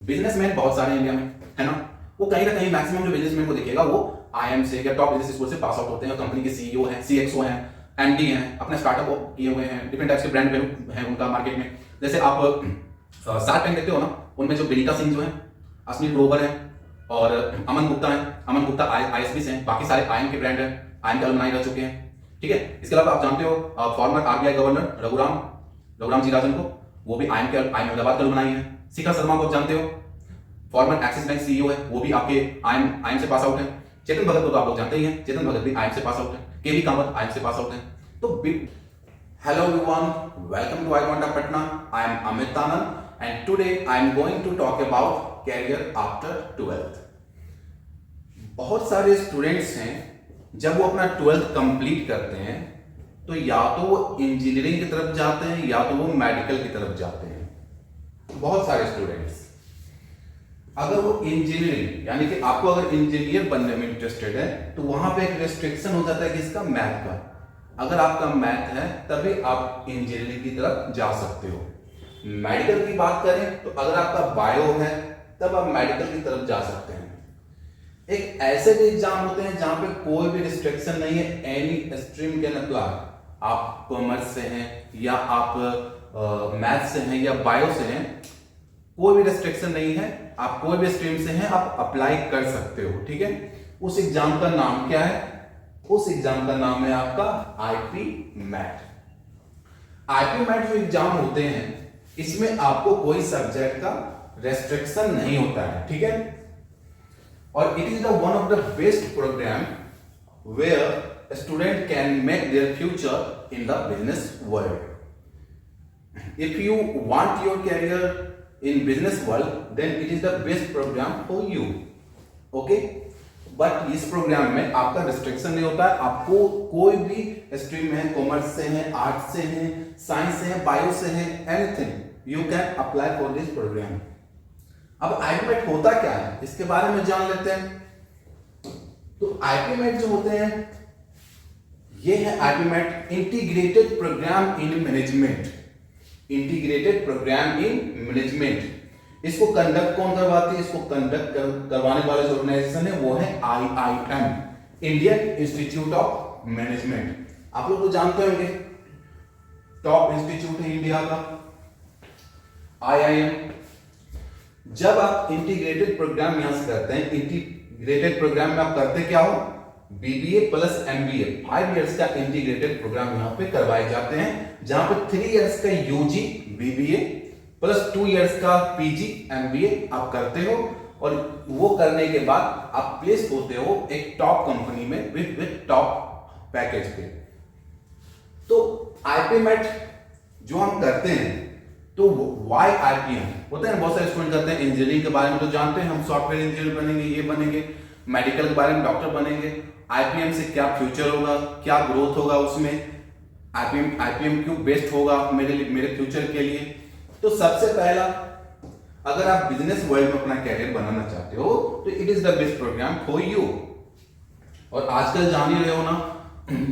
Businessman बहुत सारे India में, है ना। वो कहीं ना कहीं मैक्सिमम जो बिजनेसमैन को दिखेगा वो आईएम से या टॉप बिजनेस स्कूल से पास आउट होते हैं, कंपनी के सीईओ हैं, सीएक्सओ हैं, एमडी हैं, अपने स्टार्टअप किए हुए हैं, डिफरेंट टाइप्स के ब्रांड हैं उनका मार्केट में। जैसे आप शार्क टैंक देखते हो ना, उनमें जो विनीता सिंह जो है, अश्विनी ग्रोवर है और अमन गुप्ता है। अमन गुप्ता आईएसबी से हैं, बाकी सारे आईएम के ब्रांड हैं, आईएम के अलुमनाई रह चुके हैं, ठीक है। इसके अलावा आप जानते हो फॉर्मर आरबीआई गवर्नर रघुराम जी राजन को, वो भी आईएम अहमदाबाद का अलुमनाई है। शिखर शर्मा को आप जानते हो, फॉर्मर एक्सिस बैंक सीईओ है, वो भी आपके आईएम से पास आउट है। चेतन भगत को तो आप लोग जानते ही हैं, चेतन भगत भी आईएम से पास आउट है। केवी कामत आईएम से पास आउट है। तो hello everyone, welcome to Iconta Patna. I am Amit Anand and today I am going to talk about career after 12th। बहुत सारे स्टूडेंट्स हैं, जब वो अपना 12th कंप्लीट करते हैं तो या तो वो इंजीनियरिंग की तरफ जाते हैं या तो वो मेडिकल की तरफ जाते हैं। बहुत सारे स्टूडेंट्स, अगर वो इंजीनियरिंग यानी कि आपको अगर इंजीनियर बनने में इंटरेस्टेड है तो वहां पे एक रेस्ट्रिक्शन हो जाता है किसका, मैथ का। अगर आपका मैथ है तभी आप इंजीनियरिंग की तरफ जा सकते हो। मेडिकल की बात करें तो अगर आपका बायो है तब आप मेडिकल की तरफ जा सकते हैं। एक ऐसे भी एग्जाम होते हैं जहां पे कोई भी रिस्ट्रिक्शन नहीं है, एनी स्ट्रीम कैन अप्लाई। आप कॉमर्स से हैं या आप मैथ से हैं या बायो से हैं, कोई भी रेस्ट्रिक्शन नहीं है, आप कोई भी स्ट्रीम से हैं आप अप्लाई कर सकते हो, ठीक है। उस एग्जाम का नाम क्या है? उस एग्जाम का नाम है आपका आईपी मैट। आईपी मैट जो एग्जाम होते हैं इसमें आपको कोई सब्जेक्ट का रेस्ट्रिक्शन नहीं होता है, ठीक है। और it is the one of the best programme where student can make their future in the business world. If you want your career in business world then it is the best program for you, okay। But इस programme में आपका restriction नहीं होता है, आपको कोई भी stream है, कॉमर्स से है, आर्ट्स से है, साइंस से है, बायो से है, anything you can apply for this programme. अब आईपीमेट होता क्या है इसके बारे में जान लेते हैं। तो आईपीमेट जो होते हैं ये है IPMAT integrated programme in management. Integrated programme in management. इसको कंडक्ट कौन करवाती है? इसको कंडक्ट करवाने वाला जो ऑर्गेनाइजेशन है वो है IIM, Indian institute of management. आप लोग तो जानते होंगे, टॉप इंस्टीट्यूट है इंडिया का आईआईएम। जब आप इंटीग्रेटेड प्रोग्राम यहां से करते हैं, इंटीग्रेटेड प्रोग्राम में आप करते क्या हो? बीबीए प्लस एमबीए, 5 इयर्स का इंटीग्रेटेड प्रोग्राम यहां पे करवाए जाते हैं, जहां पे 3 इयर्स का यूजी बीबीए प्लस 2 इयर्स का पीजी एमबीए आप करते हो। और वो करने के बाद आप प्लेस होते हो एक टॉप कंपनी में विद टॉप पैकेज पे। तो आईपीमेट जो हम करते हैं तो वाई आईपीएम होता है। बहुत सारे स्टूडेंट करते हैं इंजीनियरिंग के बारे में तो जानते हैं, हम सॉफ्टवेयर इंजीनियर बनेंगे, ये बनेंगे, मेडिकल के बारे में डॉक्टर बनेंगे। आईपीएम से क्या फ्यूचर होगा, क्या ग्रोथ होगा उसमें, आईपीएम क्यों बेस्ट होगा मेरे फ्यूचर के लिए। तो सबसे पहला, अगर आप बिजनेस वर्ल्ड में अपना कैरियर बनाना चाहते हो तो it is the best programme for you. और आजकल जान ही रहे हो ना,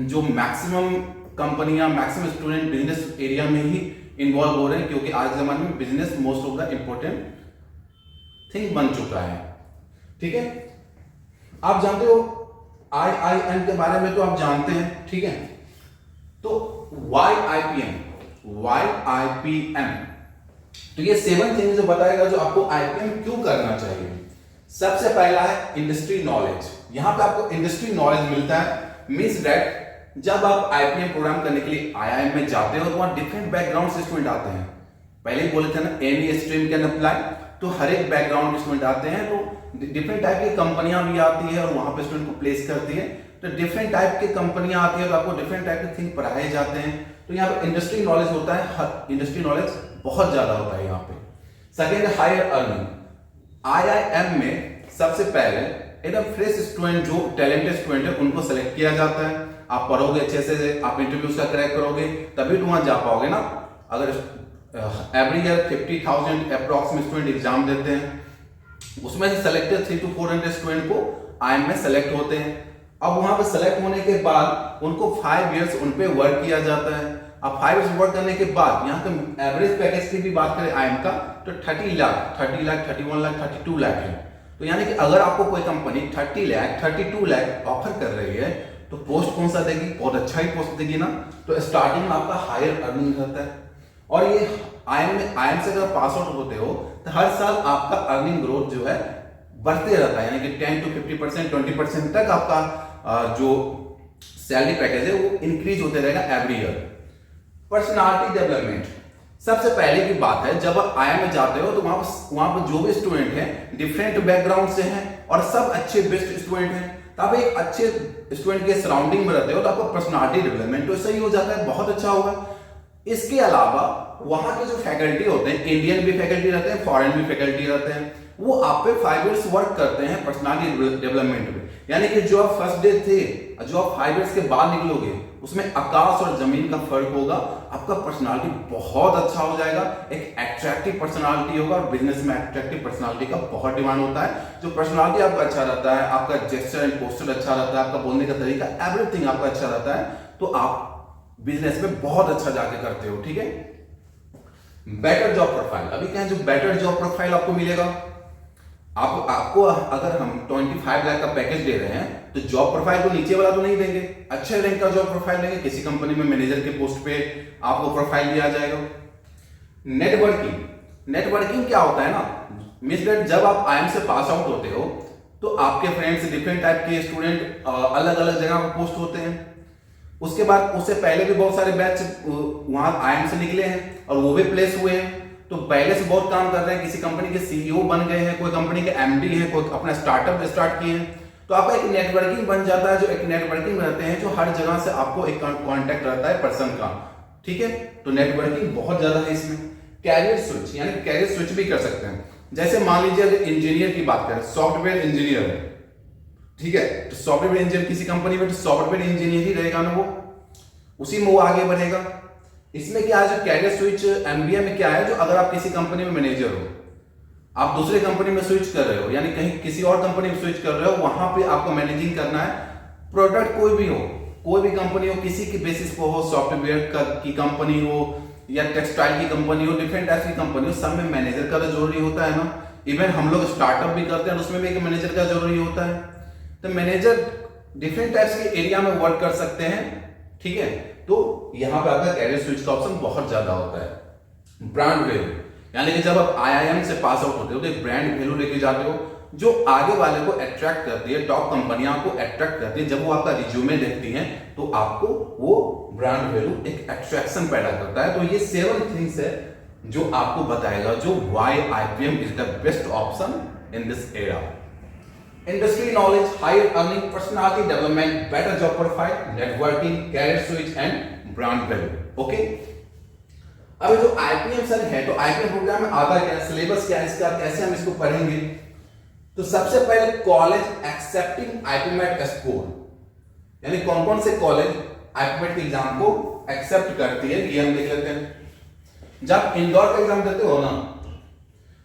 जो मैक्सिमम कंपनियां, मैक्सिमम स्टूडेंट बिजनेस एरिया में ही इन्वॉल्व हो रहे हैं, क्योंकि आज के जमाने में business most of the important thing बन चुका है, ठीक है। आप जानते हो आईआईएम के बारे में तो आप जानते हैं, ठीक है। तो वाई आईपीएम, तो ये 7 थिंग्स जो बताएगा जो आपको आईपीएम क्यों करना चाहिए। सबसे पहला है इंडस्ट्री नॉलेज। यहां पे आपको इंडस्ट्री नॉलेज मिलता है, मींस दैट जब आप आईपीएम प्रोग्राम करने के लिए आईआईएम में जाते हो तो वहां डिफरेंट बैकग्राउंड से स्टूडेंट आते हैं। पहले ही बोले थे ना, एनी स्ट्रीम कैन अप्लाई, तो हर एक बैकग्राउंड के स्टूडेंट आते हैं। तो डिफरेंट टाइप की कंपनियां भी आती है और वहां पे स्टूडेंट को प्लेस करती है। तो डिफरेंट टाइप की कंपनियां आती है तो आपको डिफरेंट टाइप के थिंग पढ़ाए जाते हैं। तो यहाँ पे इंडस्ट्री नॉलेज होता है, इंडस्ट्री नॉलेज बहुत ज्यादा होता है यहाँ पे। Second, higher earning. आईआईएम में सबसे पहले एकदम फ्रेश स्टूडेंट, जो टैलेंटेड स्टूडेंट है, उनको सेलेक्ट किया जाता है। आप पढ़ोगे अच्छे से, आप इंटरव्यूज का क्रैक करोगे तभी तो वहां जा पाओगे ना। अगर every year 50,000 approximate student exam देते हैं, उसमें से सेलेक्टेड 300 to 400 स्टूडेंट को आईएम में सेलेक्ट होते हैं। अब वहां पे सेलेक्ट होने के बाद उनको 5 इयर्स उन पे वर्क किया जाता है। अब 5 इयर्स वर्क करने के बाद यहाँ का एवरेज पैकेज की भी बात करें आईएम का तो 30 लाख 31 लाख 32 लाख है। तो यानी कि अगर आपको कोई कंपनी 30 लाख 32 लाख ऑफर कर रही है तो पोस्ट कौन सा देगी? बहुत अच्छा ही पोस्ट देगी ना। तो स्टार्टिंग में आपका हायर अर्निंग रहता है और ये आईएम से अगर पास आउट होते हो तो हर साल आपका अर्निंग ग्रोथ जो है बढ़ते रहता है, यानी कि 10 to 50% 20% तक आपका जो सैलरी पैकेज है वो इंक्रीज होते रहेगा एवरी ईयर। पर्सनालिटी डेवलपमेंट सबसे पहले की बात है, जब आप आईआईएम में जाते हो तो वहां पर जो भी स्टूडेंट हैं डिफरेंट बैकग्राउंड से हैं और सब अच्छे बेस्ट स्टूडेंट हैं। तो आप एक अच्छे स्टूडेंट के सराउंडिंग में रहते हो तो आपका पर्सनालिटी डेवलपमेंट तो सही हो जाता है, बहुत अच्छा होगा। इसके अलावा वहां के जो फैकल्टी होते हैं, इंडियन भी फैकल्टी रहते हैं, फॉरेन भी फैकल्टी रहते हैं, वो आप पे 5 इयर्स वर्क करते हैं पर्सनालिटी डेवलपमेंट में। यानी कि जो आप फर्स्ट डे थे, जो आप 5 इयर्स के बाद निकलोगे उसमें आकाश और जमीन का फर्क होगा। आपका पर्सनालिटी बहुत अच्छा हो जाएगा, एक अट्रैक्टिव पर्सनालिटी होगा और बिजनेस में अट्रैक्टिव पर्सनालिटी का बहुत डिमांड होता है। जो पर्सनालिटी आपका अच्छा रहता है, आपका जेस्चर एंड पोस्चर अच्छा रहता है, आपका बोलने का तरीका एवरीथिंग आपका अच्छा रहता है, तो आप बिजनेस में बहुत अच्छा जाके करते हो। ठीक है, बेटर जॉब प्रोफाइल। अभी क्या है, जो बेटर जॉब प्रोफाइल आपको मिलेगा, आपको अगर हम 25 लाख का पैकेज दे रहे हैं तो जॉब प्रोफाइल को नीचे वाला तो नहीं देंगे, अच्छे रैंक का जॉब प्रोफाइल देंगे। किसी कंपनी में मैनेजर के पोस्ट पे आपको प्रोफाइल दिया जाएगा। नेटवर्किंग क्या होता है ना, मींस दैट जब आप आईआईएम से पास आउट होते हो तो आपके फ्रेंड्स डिफरेंट टाइप के स्टूडेंट अलग अलग जगह पर पोस्ट होते हैं। उसके बाद उससे पहले भी बहुत सारे बैच वहां आईआईएम से निकले हैं और वो भी प्लेस हुए हैं, तो पहले से बहुत काम कर रहे हैं, किसी कंपनी के सीईओ बन गए हैं, कोई कंपनी के एमडी हैं, कोई अपना स्टार्टअप स्टार्ट किए हैं। तो आपका एक नेटवर्किंग बन जाता है, जो एक नेटवर्किंग रहते हैं, जो हर जगह से आपको एक कांटेक्ट रहता है पर्सन का। ठीक है, तो नेटवर्किंग बहुत ज्यादा है इसमें। कैरियर स्विच, यानी कैरियर स्विच भी कर सकते हैं। जैसे मान लीजिए अगर इंजीनियर की बात करें, सॉफ्टवेयर इंजीनियर है, ठीक है, तो सॉफ्टवेयर इंजीनियर किसी कंपनी में तो सॉफ्टवेयर इंजीनियर ही रहेगा ना, वो उसी में वो आगे बढ़ेगा। इसमें क्या है, जो कैरियर स्विच एमबीए में क्या है, जो अगर आप किसी कंपनी में मैनेजर हो, आप दूसरे कंपनी में स्विच कर रहे हो, यानी कहीं किसी और कंपनी में स्विच कर रहे हो, वहां पे आपको मैनेजिंग करना है। प्रोडक्ट कोई भी हो, कोई भी कंपनी हो, किसी की बेसिस पे हो, सॉफ्टवेयर की कंपनी हो या टेक्सटाइल की कंपनी हो, डिफरेंट टाइप की कंपनी हो, सब में मैनेजर का तो जरूरी होता है ना। इवन हम लोग स्टार्टअप भी करते हैं, उसमें भी एक मैनेजर का जरूरी होता है। तो मैनेजर डिफरेंट टाइप्स के एरिया में वर्क कर सकते हैं। ठीक है, तो यहां पे आपका कैरियर स्विच का ऑप्शन बहुत ज्यादा होता है। ब्रांड वैल्यू, यानी कि जब आप आईआईएम से पास आउट होते हो तो एक ब्रांड वैल्यू लेके जाते हो जो आगे वाले को अट्रैक्ट करती है, टॉप कंपनियां को अट्रैक्ट करती है। जब वो आपका रिज्यूमे देखती हैं तो आपको वो ब्रांड वैल्यू एक अट्रैक्शन पैदा करता है। तो ये 7 थिंग्स है जो आपको बताएगा जो why IPM is the best option in this era. Industry knowledge, higher earning, personality development, better job profile, networking, career switch and brand value. Okay, अब जो आईपीएम सर है, तो आईपीएम प्रोग्राम में आता क्या है, सिलेबस क्या है इसका, कैसे हम इसको पढ़ेंगे। तो सबसे पहले कॉलेज एक्सेप्टिंग आईपीएम स्कोर, यानी कौन कौन से कॉलेज आईपीएम के एग्जाम को एक्सेप्ट करती है, ये हम देख लेते हैं। जब इंदौर का एग्जाम देते हो ना,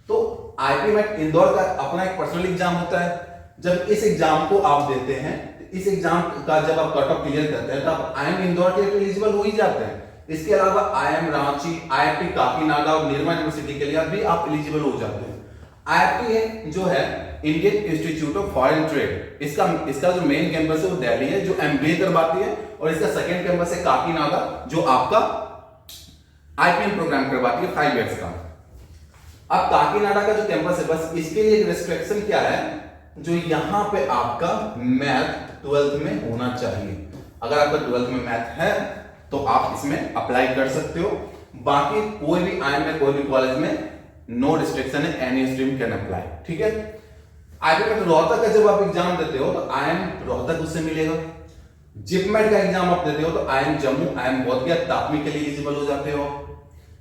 तो आईपीएम इंदौर का अपना एक पर्सनल एग्जाम होता है। जब इस एग्जाम को आप देते हैं, इस एग्जाम का जब आप कट ऑफ क्लियर करते हैं, तो आप आईएम इंदौर के लिए एलिजिबल हो ही जाते हैं। इसके अलावा आईएम रांची, आईआईटी काकीनाडा और निर्मा यूनिवर्सिटी के लिए भी आप एलिजिबल हो जाते हैं। आईआईटी जो है Indian institute of foreign trade, इसका जो मेन कैंपस है वो दिल्ली है, जो एमबीए करवाती है, और इसका सेकंड कैंपस है काकीनाडा, जो आपका आईपीएम प्रोग्राम करवाती है 5 इयर्स का। अब काकीनाडा का जो कैंपस है, बस इसके लिए एक रिस्ट्रिक्शन क्या है, जो यहां पे आपका मैथ 12th में होना चाहिए। अगर आपका 12th में मैथ है तो आप इसमें अप्लाई कर सकते हो। बाकी कोई भी आईएम में, कोई भी कॉलेज में नो रिस्ट्रिक्शन है, एनी स्ट्रीम कैन अप्लाई। ठीक है, आईपीएम रोहतक का जब आप एग्जाम देते हो तो आईएम रोहतक उससे मिलेगा। जिपमेट का एग्जाम आप देते हो तो आईएम जम्मू, आईएम बोधगया, तापमी के लिए एलिजिबल हो जाते हो।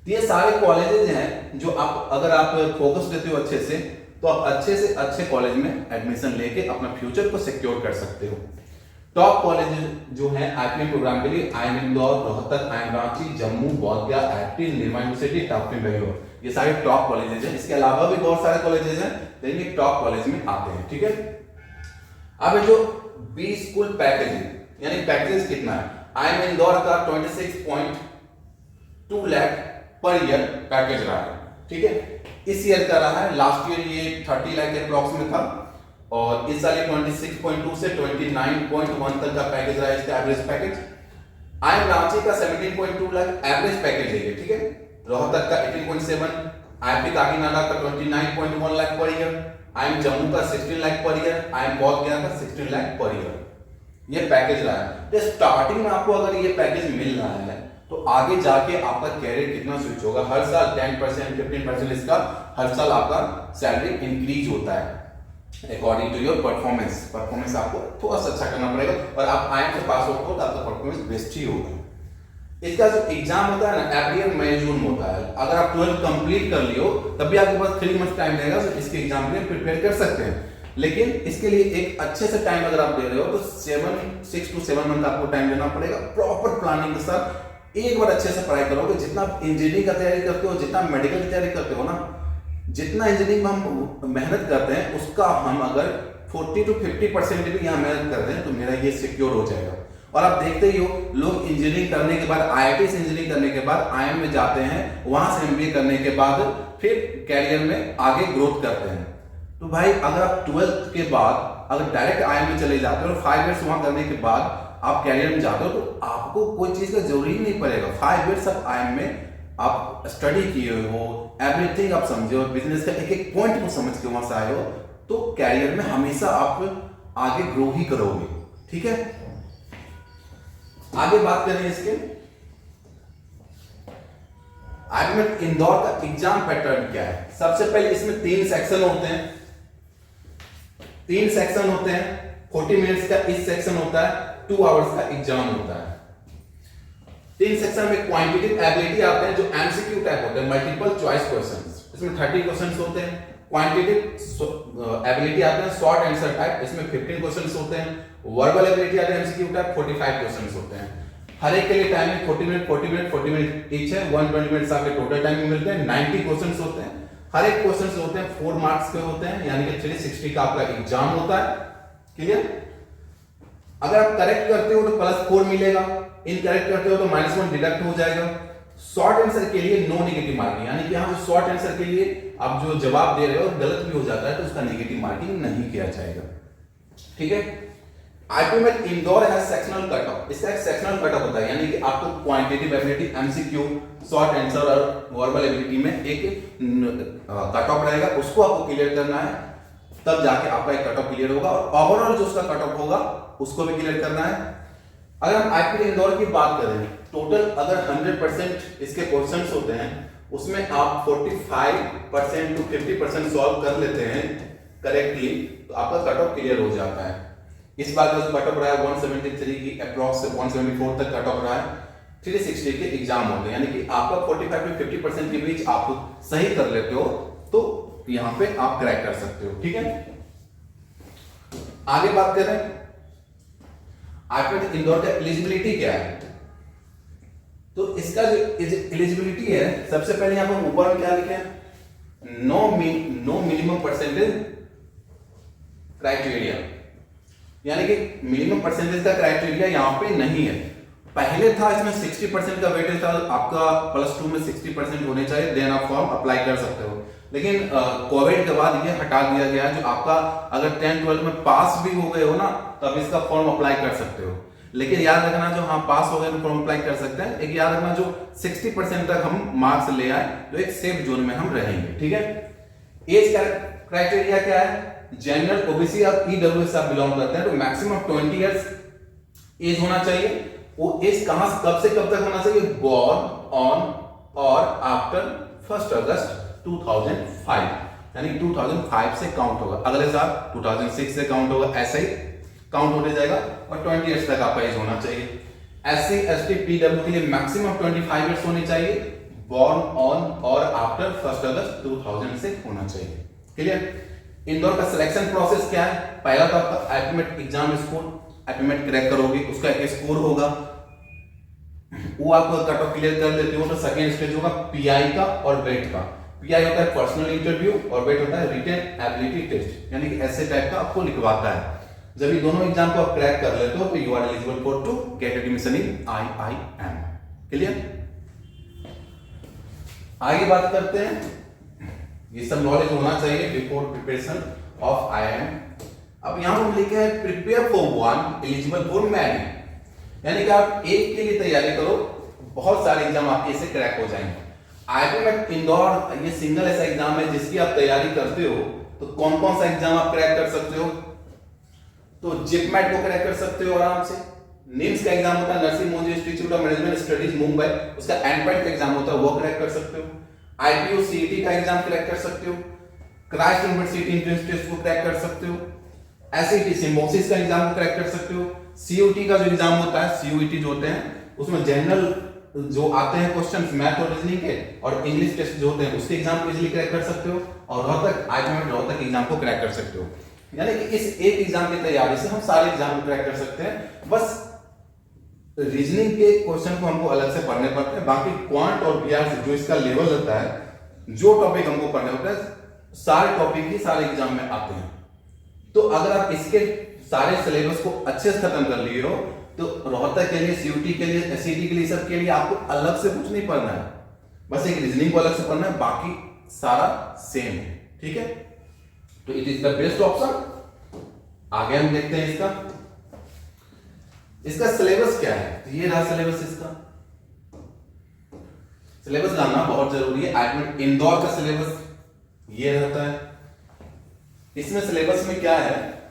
तो ये सारे कॉलेजेस हैं जो आप, अगर आप फोकस देते हो अच्छे से, तो आप अच्छे से अच्छे कॉलेज में एडमिशन लेके अपना फ्यूचर को सिक्योर कर सकते हो। टॉप कॉलेज जो है आईपीएम प्रोग्राम के लिए, IIM Indore, Rohtak, IIM Ranchi, Jammu, Bodhgaya, IIT, Nirma university, TAPMI Bangalore, ये सारे टॉप कॉलेजेस हैं। इसके अलावा भी बहुत सारे कॉलेजेस हैं, लेकिन ये टॉप कॉलेज में आते हैं। ठीक है, अब जो बी स्कूल पैकेज, यानी पैकेज कितना है, आईएम इंदौर का 26 2 लाख पर ईयर पैकेज रहा है, ठीक है। इस ईयर का रहा है, लास्ट ईयर ये 30 लाख के अप्रॉक्स में था और इस साल 26.2 से 29.1 तक का पैकेज रहा है इसका एवरेज पैकेज। आईएम रांची का 17.2 लाख एवरेज पैकेज है ये, ठीक है। रोहतक का 18.7, आईएमपी काकीनाडा का 29.1 lakh per year, IM Jammu का 16 लाख पर ईयर, आईएम बोध गया का 16 लाख पर ईयर ये पैकेज रहा है। तो स्टार्टिंग में आपको अगर ये पैकेज मिल रहा है तो आगे जाके आपका कैरियर कितना स्विच होगा, हर साल 10% 15% इसका हर साल आपका सैलरी इंक्रीज होता है अकॉर्डिंग टू योर परफॉर्मेंस आपको थोड़ा सा अच्छा करना पड़ेगा और आप आईएम से पास आउट हो तो आपका परफॉर्मेंस बेस्ट ही होगा। इसका जो एग्जाम होता है ना अप्रैल मई जून में होता है। अगर आप 12 कंप्लीट कर लियो तब भी आपके पास 3 मंथ टाइम रहेगा, तो इसके एग्जाम के लिए प्रिपेयर कर सकते हैं। लेकिन इसके लिए एक अच्छे से टाइम अगर आप दे रहे हो तो 6 to 7 मंथ आपको टाइम देना पड़ेगा प्रॉपर प्लानिंग के साथ। एक बार अच्छे से पढ़ाई करोगे, जितना इंजीनियरिंग का तैयारी करते हो, जितना मेडिकल की तैयारी करते हो ना, जितना इंजीनियरिंग में हम मेहनत करते हैं उसका हम अगर 40 to 50% भी यहाँ मेहनत करते हैं तो मेरा ये सिक्योर हो जाएगा। और आप देखते ही हो लोग इंजीनियरिंग करने के बाद आईआईटी से इंजीनियरिंग करने के बाद आईएम में जाते हैं, वहां से एमबीए करने के बाद फिर कैरियर में आगे ग्रोथ करते हैं। तो भाई अगर आप 12th के बाद अगर डायरेक्ट आईएम में चले जाते हो और 5 इयर्स वहां करने के बाद आप कैरियर में जाते हो तो आपको कोई चीज का जरूरी नहीं पड़ेगा। 5 इयर्स आप आईएम में आप स्टडी किए हो, एवरीथिंग आप समझे हो, बिजनेस का एक एक पॉइंट को समझ के वहां से आए हो तो कैरियर में हमेशा आप आगे ग्रो ही करोगे, ठीक है। आगे बात करें इसके आईएमएट इंदौर का एग्जाम पैटर्न क्या है। सबसे पहले इसमें 3 सेक्शन होते हैं, 40 मिनट्स का इस सेक्शन होता है, 2 आवर्स का एग्जाम होता है। 3 सेक्शन में क्वांटिटेटिव एबिलिटी आते हैं जो एमसीक्यू टाइप होते हैं, मल्टीपल चॉइस क्वेश्चंस, इसमें 30 क्वेश्चंस होते हैं। क्वांटिटेटिव एबिलिटी आते हैं शॉर्ट आंसर टाइप, इसमें 15 क्वेश्चंस होते हैं। वर्बल एबिलिटी आते हैं एमसीक्यू टाइप, 45 क्वेश्चंस होते हैं। हर एक के लिए टाइमिंग 40 मिनट ईच है, 120 मिनट्स आपके टोटल टाइमिंग मिलते हैं। 90 क्वेश्चंस होते हैं, हर एक क्वेश्चंस होते हैं 4 मार्क्स के होते हैं, यानी कि 360 का आपका एग्जाम होता है, क्लियर। अगर आप करेक्ट करते हो तो +4 मिलेगा, इनकरेक्ट करते हो तो -1 डिडक्ट हो जाएगा। शॉर्ट आंसर के लिए नो नेगेटिव मार्किंग, यानी कि यहाँ शॉर्ट आंसर के लिए आप जो जवाब दे रहे हो गलत भी हो जाता है तो उसका नेगेटिव मार्किंग नहीं किया जाएगा, ठीक है। आईपीमेट इंदौर है सेक्शनल कट ऑफ, इसका एक सेक्शनल कट ऑफ होता है, यानी कि आपको quantitative ability, MCQ, short answer और वर्बल एबिलिटी में एक कट ऑफ रहेगा, उसको आपको क्लियर करना है, तब जाके आपका एक कट ऑफ क्लियर होगा और ओवरऑल जो उसका कट ऑफ होगा उसको भी क्लियर करना है। अगर हम आईपीमेट इंदौर की बात करें, टोटल अगर 100% इसके क्वेश्चंस होते हैं उसमें आप 45% to 50% सॉल्व कर लेते हैं करेक्टली तो आपका कट ऑफ क्लियर हो जाता है। इस बार का जो कट ऑफ रहा है 173 की अप्रॉक्स से 174 तक कट ऑफ रहा है। 360 के एग्जाम होंगे, यानी कि आपका 45 से 50% के बीच आप सही कर लेते हो तो यहां पे आप क्रैक कर सकते हो, ठीक है। आगे बात करें आईपीमेट इंदौर का एलिजिबिलिटी क्या है, तो इसका जो एलिजिबिलिटी है सबसे पहले यहां पर ऊपर क्या लिखे हैं, नो मिनिमम परसेंटेज क्राइटेरिया, यानी कि मिनिमम परसेंटेज का क्राइटेरिया यहां पे नहीं है। पहले था इसमें 60% का वेटेज था, आपका +2 में 60% होने चाहिए, देन आप फॉर्म अप्लाई कर सकते हो। लेकिन कोविड के बाद ये हटा दिया गया, जो आपका अगर 10-12 में पास भी हो गए हो ना तब इसका फॉर्म अप्लाई कर सकते हो। लेकिन याद रखना जो हाँ पास हो गए तो फॉर्म अप्लाई कर सकते हैं, एक याद रखना जो 60% तक हम मार्क्स ले आए तो एक सेफ जोन में हम रहेंगे, ठीक है। एज क्राइटेरिया क्या है, जनरल, ओबीसी और ईडब्ल्यूएस से आप बिलोंग करते हैं तो मैक्सिमम 20 इयर्स एज होना चाहिए। वो एज कहां कब से कब तक होना चाहिए, बोर्न ऑन और आफ्टर 1 अगस्त 2005, यानी 2005 से काउंट होगा, अगले साल 2006 से काउंट होगा, ऐसा ही काउंट होने जाएगा और 20 इयर्स तक आपका एज होना चाहिए। एससी एसटी पीडब्ल्यू के लिए मैक्सिमम 25 इयर्स होने चाहिए, बोर्न ऑन और आफ्टर 1 अगस्त 2000 से होना चाहिए, क्लियर। इंदौर का सिलेक्शन प्रोसेस क्या है, पहला तो आपका आईपीमेट एग्जाम स्कोर, आईपीमेट क्रैक करोगे उसका एक स्कोर होगा, वो आप कट ऑफ क्लियर कर लेते हो तो सेकंड स्टेज होगा पीआई का और वेट का। पीआई होता है पर्सनल इंटरव्यू और वेट होता है रिटन एबिलिटी टेस्ट, यानी कि ऐसे टाइप का आपको लिखवाता है। जब ये दोनों एग्जाम को आप क्रैक कर लेते हो तो you are eligible for to get admission in IIM, clear. आगे बात करते हैं, ये सब नॉलेज होना चाहिए बिफोर प्रिपरेशन ऑफ आईआईएम। अब यहां पर लिखे हैं prepare for one eligible for many, यानी कि आप एक के लिए तैयारी करो, बहुत सारे एग्जाम आपके इससे क्रैक हो जाएंगे। आईआईएम इंदौर ये सिंगल ऐसा एग्जाम है जिसकी आप तैयारी करते हो तो कौन कौन सा एग्जाम आप क्रैक कर सकते हो, तो जिपमेट को क्रैक कर सकते हो आराम से। निम्स का एग्जाम होता है Narsee Monjee institute of management studies Mumbai, उसका एंडपॉइंट का एग्जाम होता है, वो क्रैक कर सकते हो। आईपीओ सीईटी का एग्जाम क्रैक कर सकते हो, क्राइस्ट यूनिवर्सिटी एंट्रेंस टेस्ट को क्रैक कर सकते हो, एसईटी सिम्बोसिस का एग्जाम को क्रैक कर सकते हो। सीयूटी का जो एग्जाम होता है, सीयूईटी जो होते हैं उसमें जनरल जो आते हैं क्वेश्चंस मैथ और रीजनिंग के और इंग्लिश टेस्ट जो होते हैं उसके एग्जाम को इजीली क्रैक कर सकते हो, और रोहतक आईआईएम रोहतक एग्जाम को क्रैक कर सकते हो। यानी कि इस एक एग्जाम की तैयारी से हम सारे एग्जाम को क्रैक कर सकते हैं। बस रीजनिंग के क्वेश्चन को हमको अलग से पढ़ने पड़ते हैं, बाकी क्वांट और बीआर से जो इसका लेवल होता है, जो टॉपिक हमको पढ़ने होता है, सारे टॉपिक ही सारे एग्जाम में आते हैं। तो अगर आप इसके सारे सिलेबस को अच्छे से खत्म कर लिए हो तो रोहतक के लिए, सीयूटी के लिए, एसईटी के लिए, सब के लिए आपको अलग से कुछ नहीं पढ़ना है, बस एक रीजनिंग को अलग से पढ़ना है, बाकी सारा सेम है। ठीक है, तो it is the best option. आगे हम देखते हैं इसका सिलेबस क्या है। तो ये रहा सिलेबस, इसका सिलेबस जानना बहुत जरूरी है। आईआईएम इंदौर का सिलेबस ये रहता है। इसमें सिलेबस में क्या है,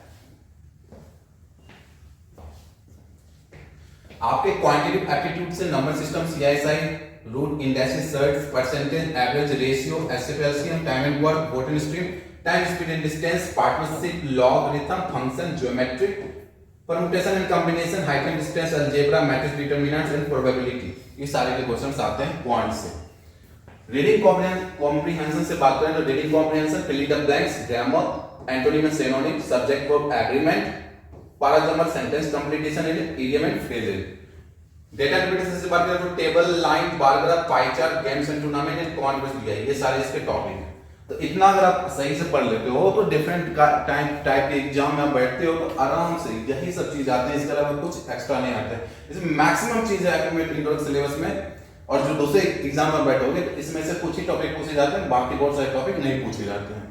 आपके क्वांटिटेटिव एप्टीट्यूड से number system, CI SI, root, indexes, surds, percentage, average, ratio, SFLCM, time and work, boat and stream, time, speed and distance, partnership, logarithm, function, geometry, permutation and combination, height and distance, algebra, matrix determinants and probability, ये सारे के questions आते हैं quant से। Reading comprehension से बात करें तो reading comprehension, fill in the blanks, grammar, antonym and synonym, subject verb agreement, para grammar, sentence completion and idiom and phrases. Data interpretation से बात करें तो table, line, bar graph, pie chart, games and tournament and conquest दिया है, ये सारे इसके topic हैं। तो इतना अगर आप सही से पढ़ लेते हो तो डिफरेंट टाइप के एग्जाम में आप बैठते हो तो आराम से यही सब चीज आते हैं, इसके अलावा कुछ एक्स्ट्रा नहीं आता है। इसमें मैक्सिमम चीज है एप्टीट्यूड इंट्रोडक्शन सिलेबस में, और जो दूसरे एग्जाम में बैठोगे तो इसमें से कुछ ही टॉपिक पूछे जाते हैं, बाकी बहुत सारे टॉपिक नहीं पूछे जाते हैं।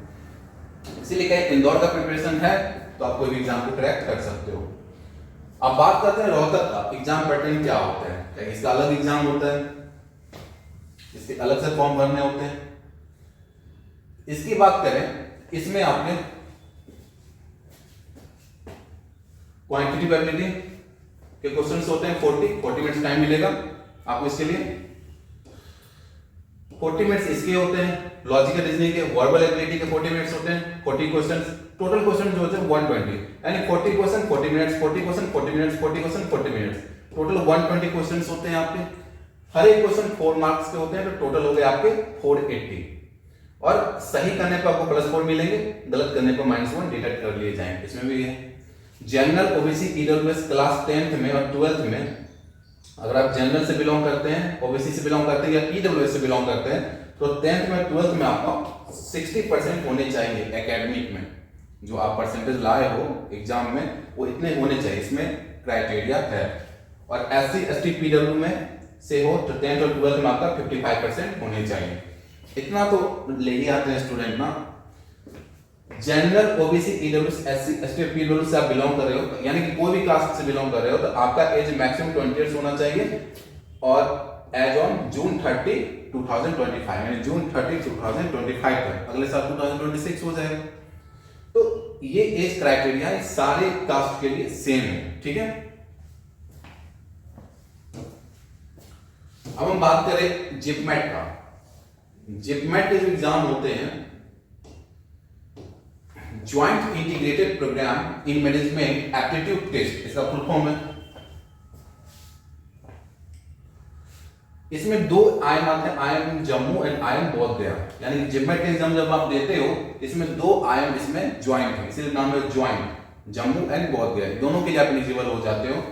इसीलिए कहीं इंदौर का प्रिपरेशन है तो आप कोई भी एग्जाम को क्रैक कर सकते हो। अब बात करते हैं रोहतक का एग्जाम पैटर्न क्या होता है। क्या इसका अलग एग्जाम होता है, इसके अलग से फॉर्म भरने होते हैं। इसकी बात करें, इसमें आपने क्वांटिटेटिव एबिलिटी के क्वेश्चंस होते हैं 40 मिनट्स टाइम मिलेगा आपको इसके लिए। 40 मिनट्स इसके होते हैं, लॉजिकल रीजनिंग के, वर्बल एबिलिटी के 40 मिनट्स होते हैं। 40 क्वेश्चंस, टोटल क्वेश्चन जो होते हैं 120, यानी 40 question 40 minutes, 40 question 40 minutes, 40 question 40 minutes, total 120 questions होते हैं आपके। हर एक क्वेश्चन 4 मार्क्स के होते हैं, तो टोटल हो गए आपके 480, और सही करने पर आपको +4 मिलेंगे, गलत करने पर -1 डिडक्ट कर लिए जाएंगे। इसमें भी है general, OBC, EWS class 10th में और 12th में, अगर आप जनरल से बिलोंग करते हैं, ओबीसी से बिलोंग करते हैं या ईडब्ल्यूएस से बिलोंग करते हैं, तो 10th में 12th में आपको 60% होने चाहिए एकेडमिक में। जो आप परसेंटेज लाए हो एग्जाम में वो इतने होने चाहिए, इसमें क्राइटेरिया है। और एससी एसटी पीडब्ल्यू में से हो तो 10th और 12th में आपका 55% होने चाहिए। इतना तो ले ही आते हैं स्टूडेंट ना। General, OBC, EWS, SC ST PW से आप बिलोंग कर रहे हो, यानी कि कोई भी कास्ट से बिलोंग कर रहे हो, तो आपका एज मैक्सिमम 20 इयर्स होना चाहिए, और एज ऑन जून 30, 2025, यानी जून 30, 2025 तक, अगले साल 2026 हो जाएगा। तो ये एज क्राइटेरिया है, सारे कास्ट के लिए सेम है। ठीक है, अब हम बात करें जिपमेट का। जिपमेट के जो एग्जाम होते हैं, joint integrated programme in management aptitude test, इसका फुल फॉर्म है। इसमें 2 आईएम आते हैं, आईएम जम्मू एंड आईएम बोध गया, यानी कि जिपमेट के एग्जाम जब आप देते हो इसमें 2 आईएम इसमें ज्वाइंट है, इसीलिए नाम है ज्वाइंट, जम्मू एंड बोध गया, दोनों के लिए आप एलिजिबल हो जाते हो।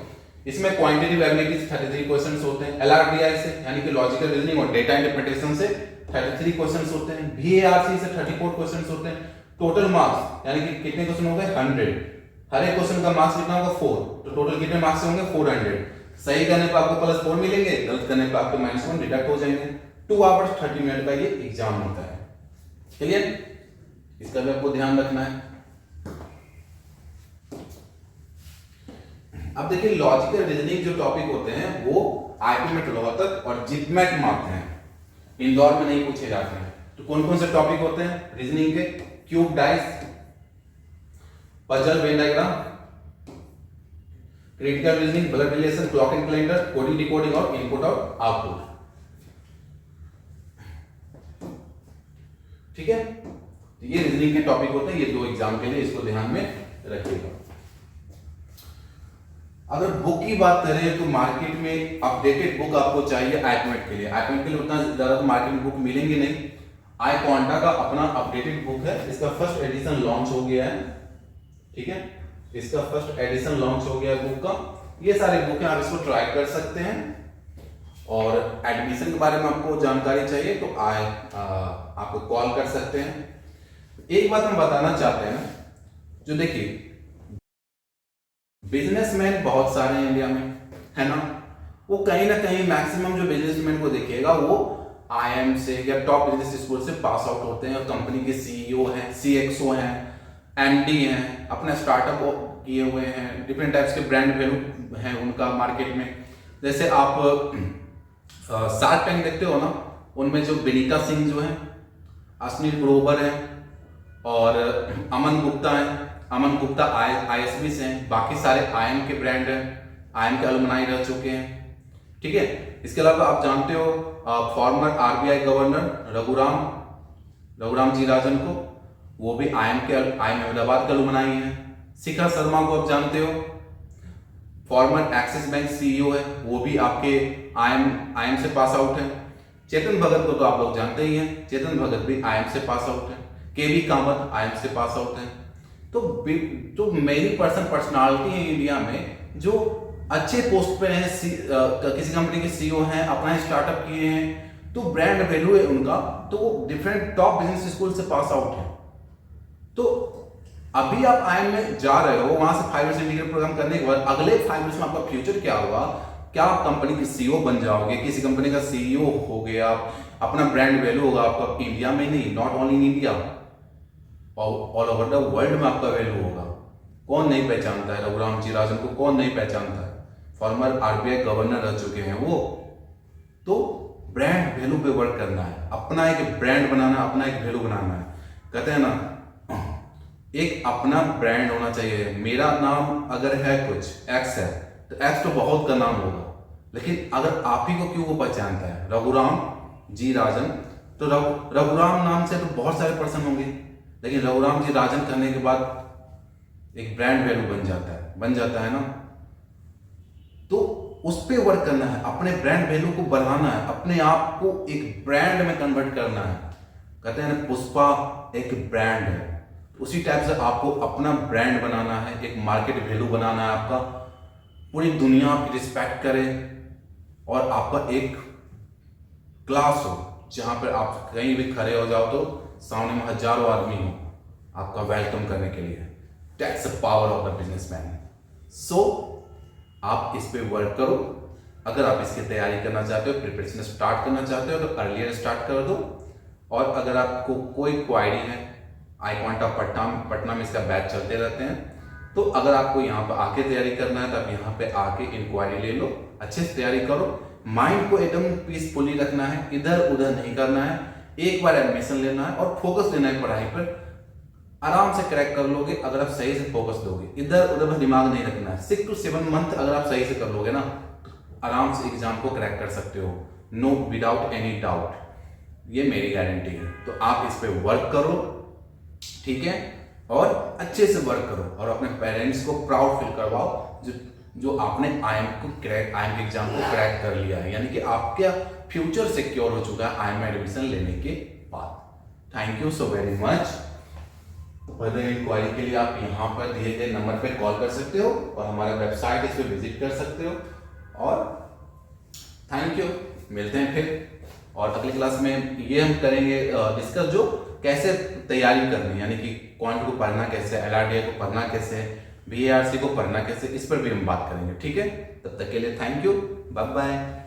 इसमें क्वांटिटेटिव एबिलिटी 33 क्वेश्चंस होते हैं, एलआरडीआई से यानी कि लॉजिकल रीजनिंग और डेटा इंटरप्रिटेशन से 33 क्वेश्चंस होते हैं, बीएआरसी से 34 क्वेश्चंस होते हैं। टोटल मार्क्स यानी कि कितने क्वेश्चन हो गए 100, हर एक क्वेश्चन का मार्क्स कितना होगा 4, तो टोटल कितने मार्क्स होंगे 400। सही करने पर आपको +4 मिलेंगे, गलत करने पर आपके -1 डिडक्ट हो जाएंगे। 2 आवर्स 30 मिनट का ये एग्जाम होता है। क्लियर? इसका भी आपको ध्यान रखना है। अब देखिए लॉजिकल रीजनिंग जो टॉपिक होते हैं वो आईपी में 12 तक और जिपमेट में आते हैं, इंदौर में नहीं पूछे जाते हैं। तो कौन कौन से टॉपिक होते हैं रीजनिंग के? Cube dice, puzzle Venn diagram, critical reasoning, blood relation, clock and calendar, coding decoding और इनपुट और आउटपुट। ठीक है, तो ये रीजनिंग के टॉपिक होते हैं, ये 2 एग्जाम के लिए, इसको ध्यान में रखिएगा। अगर बुक की बात करें तो मार्केट में अपडेटेड बुक आपको चाहिए आईपीमेट के लिए। आईपीमेट के लिए उतना ज्यादा तो मार्केट में बुक मिलेंगे नहीं। आई क्वांटा का अपना अपडेटेड बुक है, इसका फर्स्ट एडिशन लॉन्च हो गया है। ठीक है, इसका फर्स्ट एडिशन लॉन्च हो गया है बुक का। ये सारे बुक हैं, आप इसको ट्राई कर सकते हैं। और एडमिशन के बारे में आपको जानकारी चाहिए तो आपको कॉल कर सकते हैं। एक बात हम बताना चाहते हैं, जो देखिए बिजनेसमैन बहुत सारे हैं इंडिया में, है ना, वो कहीं ना कहीं मैक्सिमम जो बिजनेसमैन को देखिएगा वो आईएम से या टॉप बिजनेस स्कूल से पास आउट होते हैं और कंपनी के सीईओ हैं, सीएक्सओ हैं, एमडी हैं, अपना स्टार्टअप किए हुए हैं, डिफरेंट टाइप्स के ब्रांड वैल्यू हैं उनका मार्केट में। जैसे आप शार्क टैंक देखते हो ना, उनमें जो विनीता सिंह जो है, अश्विनी ग्रोवर है और अमन गुप्ता है। अमन गुप्ता आईएसबी से हैं, बाकी सारे आईएम के ब्रांड हैं, आईएम के अलुमनाई रह चुके हैं। ठीक है, इसके अलावा आप जानते हो फॉर्मर आरबीआई गवर्नर रघुराम जी राजन को, वो भी आईएम अहमदाबाद के अलुमनाई हैं। शिखर शर्मा को आप जानते हो, फॉर्मर एक्सिस बैंक सीईओ है, वो भी आपके आईएम से पास आउट है। चेतन भगत को तो आप लोग जानते ही हैं, चेतन भगत भी आईएम से पास आउट है। केवी कामत आईएम से पास आउट है। तो मेनी पर्सनालिटी है इंडिया में जो अच्छे पोस्ट पे हैं, किसी कंपनी के सीईओ हैं, अपना स्टार्टअप किए हैं, तो ब्रांड वैल्यू है उनका, तो वो डिफरेंट टॉप बिजनेस स्कूल से पास आउट है। तो अभी आप आईएम में जा रहे हो, वहां से 5 इयर्स इंटीग्रेटेड प्रोग्राम करने के बाद अगले 5 इयर्स में आपका फ्यूचर क्या होगा? क्या आप कंपनी के सीईओ बन जाओगे, किसी कंपनी का सीईओ हो गया, अपना ब्रांड वैल्यू होगा आपका इंडिया में नहीं, not only in India, all over the world में आपका वैल्यू होगा। कौन नहीं पहचानता है रघुराम जी राजन को? कौन नहीं पहचानता है? फॉर्मर आरबीआई गवर्नर रह चुके हैं वो। तो ब्रांड वैल्यू पे वर्क करना है, अपना एक ब्रांड बनाना, अपना एक वैल्यू बनाना है। कहते हैं ना, एक अपना ब्रांड होना चाहिए। मेरा नाम अगर है कुछ एक्स है तो एक्स तो बहुत का नाम होगा, लेकिन अगर आप ही को क्यों वो पहचानता है रघुराम जी राजन, तो रघुराम नाम से तो बहुत सारे पर्सन होंगे, लेकिन रघुराम जी राजन करने के बाद एक ब्रांड वैल्यू बन जाता है ना। तो उस पे वर्क करना है, अपने ब्रांड वैल्यू को बढ़ाना है, अपने आप को एक ब्रांड में कन्वर्ट करना है। कहते हैं ना, पुष्पा एक ब्रांड है, उसी टाइप से आपको अपना ब्रांड बनाना है, एक मार्केट वैल्यू बनाना है आपका, पूरी दुनिया आपकी रिस्पेक्ट करे और आपका एक क्लास हो जहां पर आप कहीं भी खड़े हो जाओ तो सामने में हजारों आदमी हो आपका वेलकम करने के लिए। That's the power of the businessman. So आप इस पे वर्क करो। अगर आप इसकी तैयारी करना चाहते हो, प्रिपरेशन स्टार्ट करना चाहते हो तो अर्लियर स्टार्ट कर दो। और अगर आपको कोई क्वायरी है, आई क्वांटा पटना में इसका बैच चलते रहते हैं, तो अगर आपको यहाँ पर आके तैयारी करना है तो आप यहाँ पे आके इंक्वायरी ले लो, अच्छे से तैयारी करो। माइंड को एकदम पीसफुली रखना है, इधर उधर नहीं करना है। एक बार एडमिशन लेना है और फोकस देना है पढ़ाई पर, आराम से क्रैक कर लोगे अगर आप सही से फोकस दोगे। इधर उधर दिमाग नहीं रखना है। 6 to 7 मंथ अगर आप सही से कर लोगे ना तो आराम से एग्जाम को क्रैक कर सकते हो, नो विदाउट एनी डाउट, ये मेरी गारंटी है। तो आप इस पे वर्क करो, ठीक है, और अच्छे से वर्क करो और अपने पेरेंट्स को प्राउड फील करवाओ जो आपने आईएम के एग्जाम को क्रैक कर लिया है, यानी कि आपका फ्यूचर सिक्योर हो चुका है आईएम में एडमिशन लेने के बाद। Thank you so very much. Further enquiry के लिए आप यहाँ पर दिए गए नंबर पे कॉल कर सकते हो और हमारा वेबसाइट इस पे विजिट कर सकते हो। और थैंक यू, मिलते हैं फिर। और अगली क्लास में ये हम करेंगे डिस्कस जो कैसे तैयारी करनी है, यानी कि क्वांट को पढ़ना कैसे, एलआरडीए को पढ़ना कैसे, बीएआरसी को पढ़ना कैसे, इस पर भी हम बात करेंगे। ठीक है, तब तक के लिए थैंक यू, बाय बाय।